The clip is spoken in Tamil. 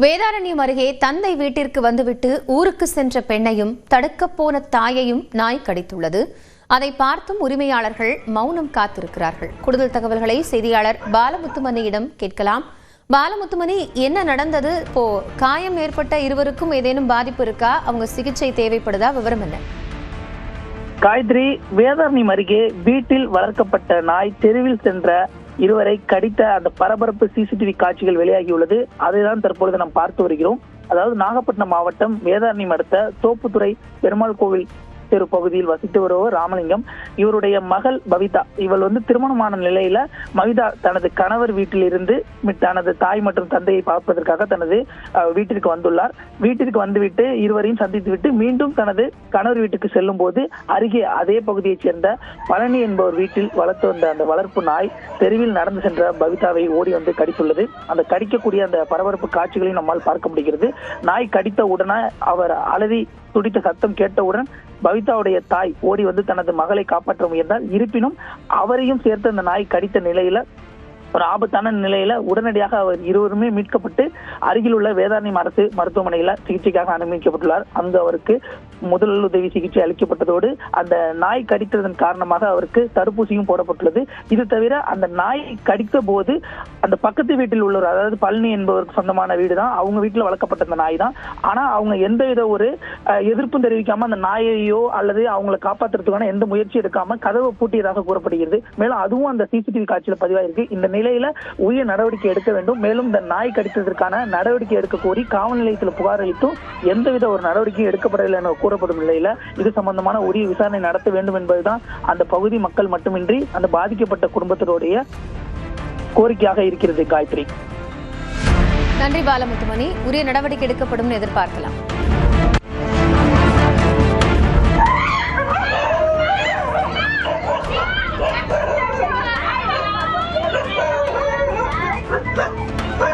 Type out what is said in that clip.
வேதாரண்யம் அருகே தந்தை வீட்டிற்கு வந்துவிட்டு ஊருக்கு சென்ற பெண்ணையும் தடுக்கப் போன தாயையும் நாய் கடித்துள்ளது. அதை பார்த்தும் உரிமையாளர்கள் மௌனம் காத்திருக்கிறார்கள். கூடுதல் தகவல்களை செய்தியாளர் பாலமுத்துமணியிடம் கேட்கலாம். பாலமுத்துமணி, என்ன நடந்தது? இப்போ காயம் ஏற்பட்ட இருவருக்கும் ஏதேனும் பாதிப்பு இருக்கா? அவங்க சிகிச்சை தேவைப்படுதா? விவரம் என்ன? காயத்ரி, வேதாரண்யம் அருகே வீட்டில் வளர்க்கப்பட்ட நாய் தெருவில் சென்ற இருவரை கடித்த அந்த பரபரப்பு சிசிடிவி காட்சிகள் வெளியாகியுள்ளது. அதைதான் தற்பொழுது நாம் பார்த்து வருகிறோம். அதாவது நாகப்பட்டினம் மாவட்டம் வேதாரண்யம் அடுத்த தோப்புத்துறை பெருமாள் கோவில் தெரு பகுதியில் வசித்து வருவர் ராமலிங்கம். இவருடைய மகள் பவிதா, இவள் திருமணமான நிலையில மவிதா தனது கணவர் வீட்டில் இருந்து தனது தாய் மற்றும் தந்தையை பார்ப்பதற்காக தனது வீட்டிற்கு வந்துள்ளார். வீட்டிற்கு வந்துவிட்டு இருவரையும் சந்தித்துவிட்டு மீண்டும் தனது கணவர் வீட்டுக்கு செல்லும் போது அருகே அதே பகுதியைச் சேர்ந்த பழனி என்பவர் வீட்டில் வளர்த்து வந்த அந்த வளர்ப்பு நாய் தெருவில் நடந்து சென்ற பவிதாவை ஓடி வந்து கடித்துள்ளது. அந்த கடிக்கக்கூடிய அந்த பரபரப்பு காட்சிகளையும் நம்மால் பார்க்க முடிகிறது. நாய் கடித்த உடனே அவர் அலறி துடித்த சத்தம் கேட்டவுடன் பவிதாவுடைய தாய் ஓடி வந்து தனது மகளை காப்பாற்ற முயன்றார். இருப்பினும் அவரையும் சேர்த்து அந்த நாய் கடித்த நிலையில ஒரு ஆபத்தான நிலையில உடனடியாக அவர் இருவருமே மீட்கப்பட்டு அருகில் உள்ள வேதாரண்யம் அரசு மருத்துவமனையில சிகிச்சைக்காக அனுமதிக்கப்பட்டுள்ளார். அங்கு அவருக்கு முதலுதவி சிகிச்சை அளிக்கப்பட்டதோடு அந்த நாய் கடித்ததன் காரணமாக அவருக்கு தடுப்பூசியும் போடப்பட்டுள்ளது. இது தவிர அந்த நாய் கடித்த போது அந்த பக்கத்து வீட்டில் உள்ளவர், அதாவது பழனி என்பவருக்கு சொந்தமான வீடு தான், அவங்க வீட்டில் வளர்க்கப்பட்ட அந்த நாய் தான். ஆனா அவங்க எந்தவித ஒரு எதிர்ப்பும் தெரிவிக்காம அந்த நாயையோ அல்லது அவங்களை காப்பாற்றுறதுக்கான எந்த முயற்சி எடுக்காம கதவை பூட்டியதாக கூறப்படுகிறது. மேலும் அதுவும் அந்த சிசிடிவி காட்சியில பதிவாயிருக்கு. இந்த நிலையில உரிய நடவடிக்கை எடுக்க வேண்டும். மேலும் இந்த நாய் கடித்ததற்கான நடவடிக்கை எடுக்க கோரி காவல் நிலையத்தில் புகார் அளித்தும் எந்தவித ஒரு நடவடிக்கையும் எடுக்கப்படவில்லை என கூறப்படும் நிலையில இது சம்பந்தமான உரிய விசாரணை நடத்த வேண்டும் என்பதுதான் அந்த பகுதி மக்கள் மட்டுமின்றி அந்த பாதிக்கப்பட்ட குடும்பத்தினுடைய கோரிக்கையாக இருக்கிறது. காயத்ரி, நன்றி பாலமுத்துமணி. உரிய நடவடிக்கை எடுக்கப்படும் எதிர்பார்க்கலாம். Bye.